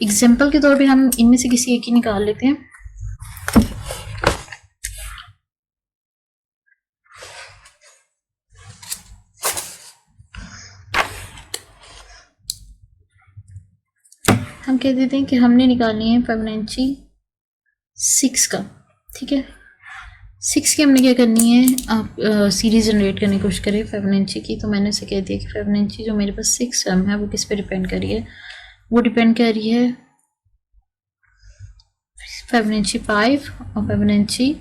Example के तौर पे हम इनमें से किसी एक ही निकाल लेते हैं। हम कह देते हैं कि हमने निकालनी है फिबोनाची 6 का, ठीक है। 6 की हमने क्या करनी है, आप सीरीज जनरेट करने की कोशिश करें फिबोनाची की। तो मैंने उसे कह दिया कि फिबोनाची जो मेरे पास 6 टर्म है वो किस पे डिपेंड कर रही है, वो डिपेंड कर रही है फिबोनाची 5 और फिबोनाची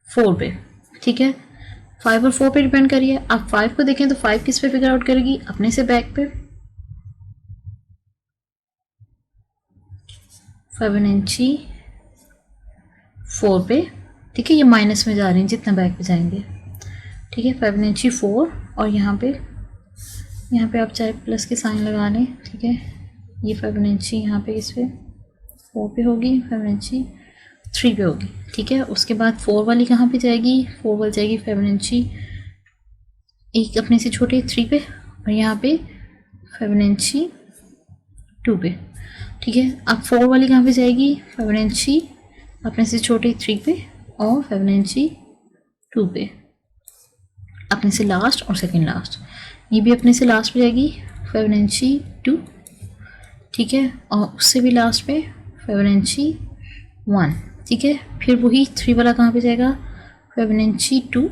4 पे, ठीक है। 5 और 4 पे डिपेंड कर रही है। आप 5 को देखें तो 5 किस पे फिगर आउट करेगी, अपने से बैक पे, फिबोनाची 4 पे, ठीक है। ये माइनस में जा रही हैं जितना बैक पे जाएंगे, ठीक है। फिबोनाची 4 और यहाँ पे आप चाहे प्लस के साइन लगा लें, ठीक है। ये फिबोनाची यहाँ पे किस पे 4 पे होगी, फिबोनाची 3 पे होगी, ठीक है। उसके बाद 4 वाली कहाँ पे जाएगी, 4 वाली जाएगी फिबोनाची एक अपने से छोटे 3 पे, और यहाँ पे फिबोनाची 2 पे, ठीक है। अब 4 वाली कहाँ पे जाएगी, फिबोनाची अपने से छोटे 3 पे और फिबोनाची 2 पे, अपने से लास्ट और सेकंड लास्ट। ये भी अपने से लास्ट पे जाएगी फिबोनाची 2, ठीक है। और उससे भी लास्ट पे फिबोनाची 1, ठीक है। फिर वही 3 वाला कहाँ पे जाएगा, फिबोनाची 2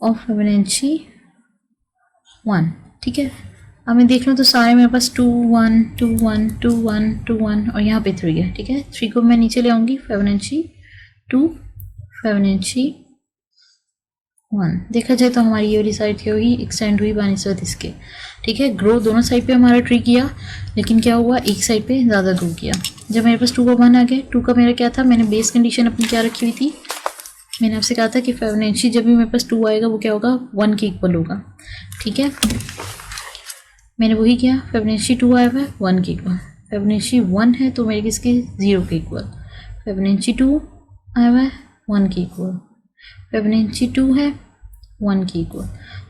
और फिबोनाची 1, ठीक है। अब मैं देख लूँ तो सारे मेरे पास 2 1 2 1 2 1 2 1 और यहाँ पे 3 है, ठीक है। 3 को मैं नीचे ले आऊँगी, फिबोनाची 2 फिबोनाची 1। देखा जाए तो हमारी ये वाली साइड क्या हुई, एक्सटेंड हुई बानिस्बत इसके, ठीक है। ग्रो दोनों साइड पे हमारा ट्री किया, लेकिन क्या हुआ, एक साइड पे ज़्यादा ग्रो किया। जब मेरे पास 2 का 1 आ गया, 2 का मेरा क्या था, मैंने बेस कंडीशन अपनी क्या रखी हुई थी, मैंने आपसे कहा था कि फिबोनाची जब भी मेरे पास 2 आएगा वो क्या होगा, 1 के इक्वल होगा, ठीक है। मैंने वही किया, फिबोनाची 2 आया हुआ है 1 के इक्वल, फिबोनाची 1 है तो मेरे किसके 0 के इक्वल, फिबोनाची 2 आया हुआ है 1 के इक्वल, फिबोनाची 2 है 1 के इक्वल,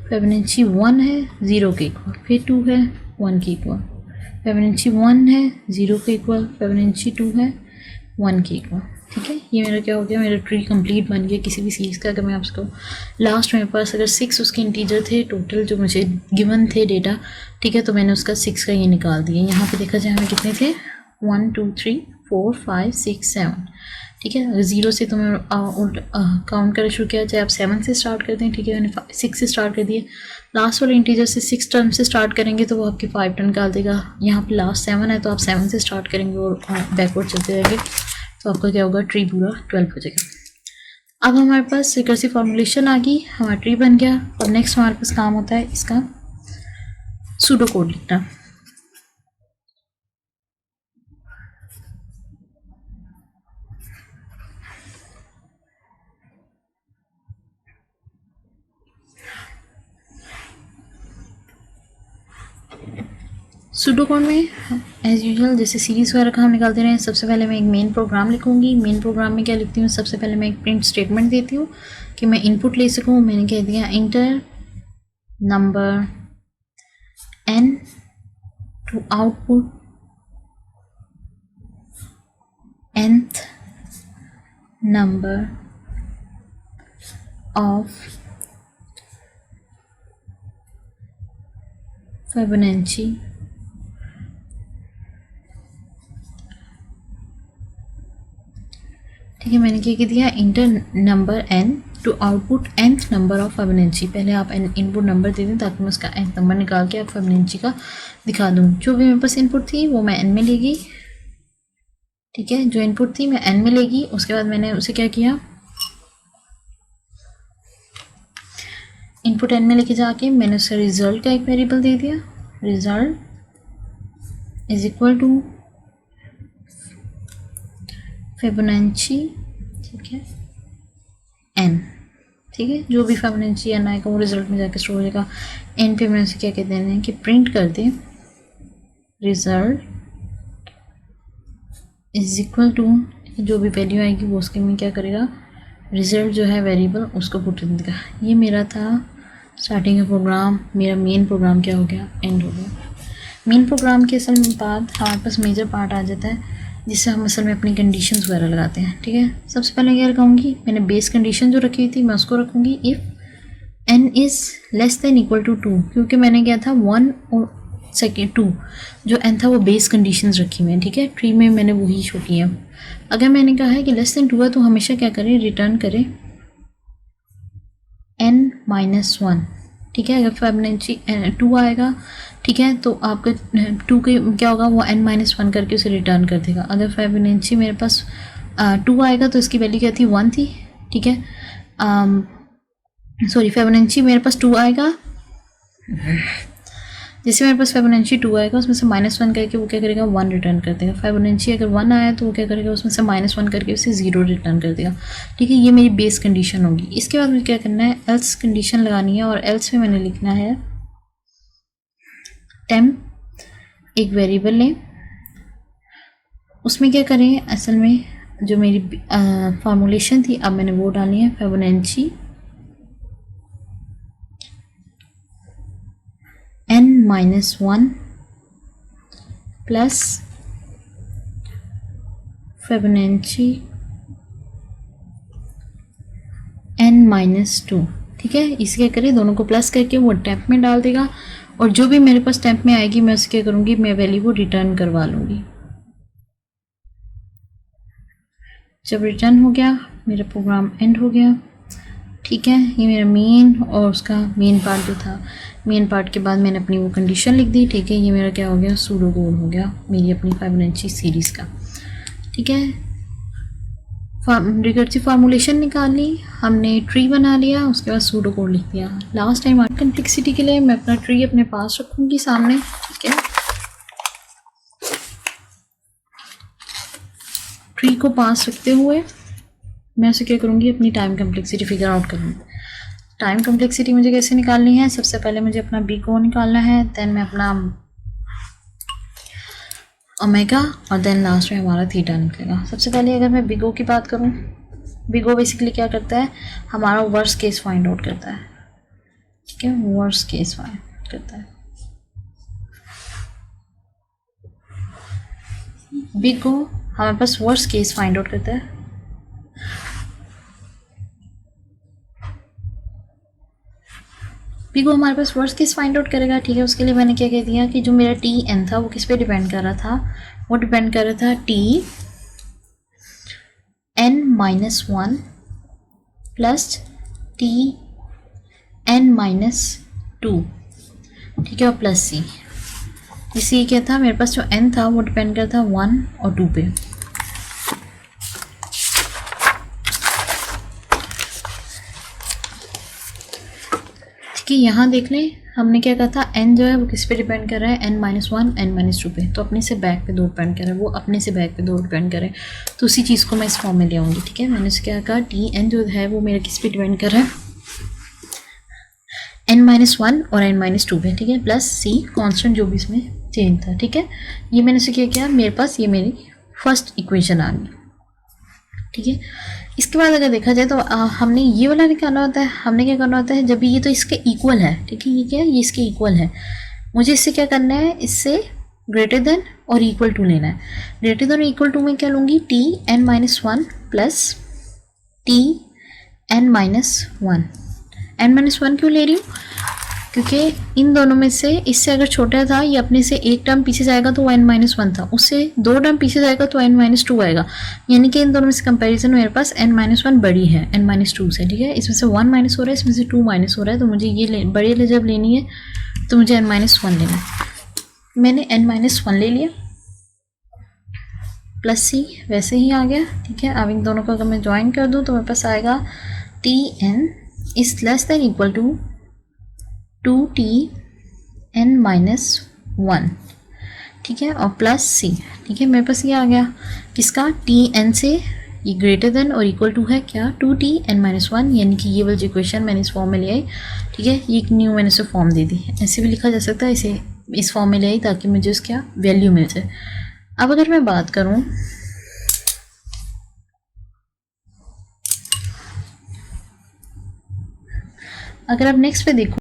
फिबोनाची 1 है 0 के इक्वल, फिर 2 है 1 के इक्वल, फिबोनाची 1 है 0 के इक्वल, फिबोनाची 2 है 1 के इक्वल, ठीक है। ये मेरा क्या हो गया, मेरा ट्री कंप्लीट बन गया किसी भी सीरीज़ का। अगर मैं आपको लास्ट मेरे पास अगर 6 उसके इंटीजर थे टोटल जो मुझे गिवन थे डेटा, ठीक है, तो मैंने उसका 6 का ये निकाल दिया। यहाँ पे देखा जाए हमें कितने थे, 1 2 3 4 5 6 7, ठीक है। अगर 0 से तो मैं काउंट करना शुरू किया, चाहे आप 7 से स्टार्ट करते हैं, ठीक है। मैंने 6 से स्टार्ट कर दिए, लास्ट वाले इंटीजर से 6 टर्म से स्टार्ट करेंगे तो वो आपके 5 टर्म निकाल देगा। यहाँ पे लास्ट 7 है तो आप 7 से स्टार्ट करेंगे और बैकवर्ड चलते रहेंगे, तो आपका क्या होगा, ट्री पूरा 12 हो जाएगा। अब हमारे पास रिकर्सिव फॉर्मुलेशन आ गई, हमारा ट्री बन गया। और नेक्स्ट हमारे पास काम होता है इसका सूडो कोड लिखना। सूडो कोड में एज यूजुअल जैसे सीरीज़ वगैरह का हम निकालते रहे, सबसे पहले मैं एक मेन प्रोग्राम लिखूंगी। मेन प्रोग्राम में क्या लिखती हूँ, सबसे पहले मैं एक प्रिंट स्टेटमेंट देती हूँ कि मैं इनपुट ले सकूँ। मैंने कह दिया enter number n to output nth number of Fibonacci ठीक है। मैंने क्या कह दिया, enter number n to output nth number of Fibonacci. पहले आप इनपुट नंबर दे दें ताकि मैं उसका nth नंबर निकाल के आप फिबोनाची का दिखा दूँ। जो भी मेरे पास इनपुट थी वो मैं n में लेगी, ठीक है। जो इनपुट थी मैं n में लेगी। उसके बाद मैंने उसे क्या किया, इनपुट n में लेके जाके मैंने उसे रिजल्ट का एक वेरिएबल दे दिया, result is equal to Fibonacci, ठीक है, n, ठीक है। जो भी फिबोनाची n आएगा वो रिजल्ट में जाके स्टोर हो जाएगा। n पे मैं उसे क्या कहते हैं कि प्रिंट कर दें रिजल्ट इज इक्वल टू, जो भी वैल्यू आएगी वो उसके में क्या करेगा, रिजल्ट जो है वेरिएबल उसको पुट कर देगा। ये मेरा था स्टार्टिंग का प्रोग्राम। मेरा मेन प्रोग्राम क्या हो गया, एंड हो गया। मेन प्रोग्राम के असल में बाद हमारे पास मेजर पार्ट आ जाता है जिससे हम असल में अपनी कंडीशंस वगैरह लगाते हैं। ठीक है, सबसे पहले क्या रखूँगी, मैंने बेस कंडीशन जो रखी हुई थी मैं उसको रखूँगी if n is less than equal to 2, क्योंकि मैंने क्या था 1 और सेकेंड 2 जो n था वो बेस कंडीशंस रखी हुई हैं। ठीक है, ट्री में मैंने वही शो किया। अगर मैंने कहा है कि लेस देन 2 है तो हमेशा क्या करें, रिटर्न करें n-1। ठीक है, अगर फिबोनाची 2 आएगा, ठीक है, तो आपका 2 के क्या होगा, वो n-1 करके उसे रिटर्न कर देगा। अगर फिबोनाची मेरे पास 2 आएगा तो इसकी वैल्यू क्या थी, 1 थी। ठीक है, सॉरी फिबोनाची मेरे पास 2 आएगा, जैसे मेरे पास फिबोनाची 2 आएगा उसमें से -1 करके वो क्या करेगा, 1 रिटर्न कर देगा। फिबोनाची अगर 1 आया तो वो क्या करेगा, उसमें से -1 करके उसे 0 रिटर्न कर देगा। ठीक है, ये मेरी बेस कंडीशन होगी। इसके बाद मुझे क्या करना है, एल्स कंडीशन लगानी है, और एल्स में मैंने लिखना है टेम्प एक वेरिएबल लें, उसमें क्या करें, असल में जो मेरी फॉर्मूलेशन थी अब मैंने वो डाली है, Fibonacci n-1 plus Fibonacci n-2। ठीक है, इसे क्या करें, दोनों को प्लस करके वो टेम्प में डाल देगा, और जो भी मेरे पास टेम्प में आएगी मैं उसे क्या करूँगी, मैं वैल्यू को रिटर्न करवा लूँगी। जब रिटर्न हो गया मेरा प्रोग्राम एंड हो गया। ठीक है, ये मेरा मेन और उसका मेन पार्ट जो था, मेन पार्ट के बाद मैंने अपनी वो कंडीशन लिख दी। ठीक है, ये मेरा क्या हो गया, सूडो कोड हो गया मेरी अपनी फिबोनाची सीरीज़ का। ठीक है, रिकर्सिव फार्मूलेशन निकाल ली हमने, ट्री बना लिया, उसके बाद सूडो कोड लिख दिया। लास्ट टाइम कॉम्प्लेक्सिटी के लिए मैं अपना ट्री अपने पास रखूँगी सामने। ठीक है, ट्री को पास रखते हुए मैं उसे क्या करूँगी, अपनी टाइम कॉम्प्लेक्सिटी फिगर आउट करूँगी। टाइम कॉम्प्लेक्सिटी मुझे कैसे निकालनी है, सबसे पहले मुझे अपना बी को निकालना है, देन मैं अपना ओमेगा, और देन लास्ट में हमारा थीटा निकलेगा। सबसे पहले अगर मैं बिगो की बात करूँ, बिगो बेसिकली क्या करता है, हमारा वर्स्ट केस फाइंड आउट करता है। ठीक है, वर्स्ट केस फाइंड करता है। बिगो हमारे पास वर्स्ट केस फाइंड आउट करता है। बिगो हमारे पास वर्स्ट केस फाइंड आउट करेगा। ठीक है, उसके लिए मैंने क्या कह दिया कि जो मेरा टी एन था वो किस पे डिपेंड कर रहा था, वो डिपेंड कर रहा था T n-1 plus T n-2। ठीक है, और प्लस सी। इसी क्या था, मेरे पास जो n था वो डिपेंड करता था 1 और 2 पे। कि यहाँ देख लें हमने क्या कहा था, n जो है वो किस पे डिपेंड कर रहा है, n-1 n-2 पे, तो अपने से बैक पे 2 डिपेंड कर रहा है, वो अपने से बैक पे 2 डिपेंड करे, तो उसी चीज़ को मैं इस फॉर्म में ले आऊँगी। ठीक है, मैंने उसे क्या कहा, टी एन जो है वो मेरा किस पे डिपेंड कर रहा है, n-1 और n-2 पे। ठीक है, प्लस सी कॉन्स्टेंट जो भी इसमें चेंज था। ठीक है, ये मैंने उसे क्या किया, मेरे पास ये मेरी फर्स्ट इक्वेशन आ गई। ठीक है, इसके बाद अगर देखा जाए तो हमने ये वाला निकालना होता है, हमने क्या करना होता है, जब ये तो इसके इक्वल है। ठीक है, ये क्या है, ये इसके इक्वल है, मुझे इससे क्या करना है, इससे ग्रेटर देन और इक्वल टू लेना है। ग्रेटर देन और इक्वल टू में क्या लूँगी, T n-1 plus T n-1। n-1 क्यों ले रही हूँ, क्योंकि इन दोनों में से इससे अगर छोटा था, ये अपने से एक टर्म पीछे जाएगा तो वो n-1 था, उससे 2 टर्म पीछे जाएगा तो n-2 आएगा, यानी कि इन दोनों में से कंपैरिजन मेरे पास n-1 बड़ी है n-2 से। ठीक है, इसमें से 1 माइनस हो रहा है, इसमें से 2 माइनस हो रहा है, तो मुझे ये बड़ी जब लेनी है तो मुझे n-1 लेना है। मैंने n-1 ले लिया, प्लस सी वैसे ही आ गया। ठीक है, अब इन दोनों को अगर मैं ज्वाइन कर दूँ तो मेरे पास आएगा t n is less than equal to 2t n-1। ठीक है, और प्लस सी। ठीक है, मेरे पास ये आ गया किसका, टी एन से ये ग्रेटर देन और इक्वल टू है क्या, 2t n-1, यानी कि ये वाली इक्वेशन मैंने इस फॉर्म में ले आई। ठीक है, ये एक न्यू मैंने इसे फॉर्म दे दी, ऐसे भी लिखा जा सकता है, इसे इस फॉर्म में ले आई ताकि मुझे उसका वैल्यू मिल जाए। अब अगर मैं बात करूँ, अगर आप नेक्स्ट पे देखो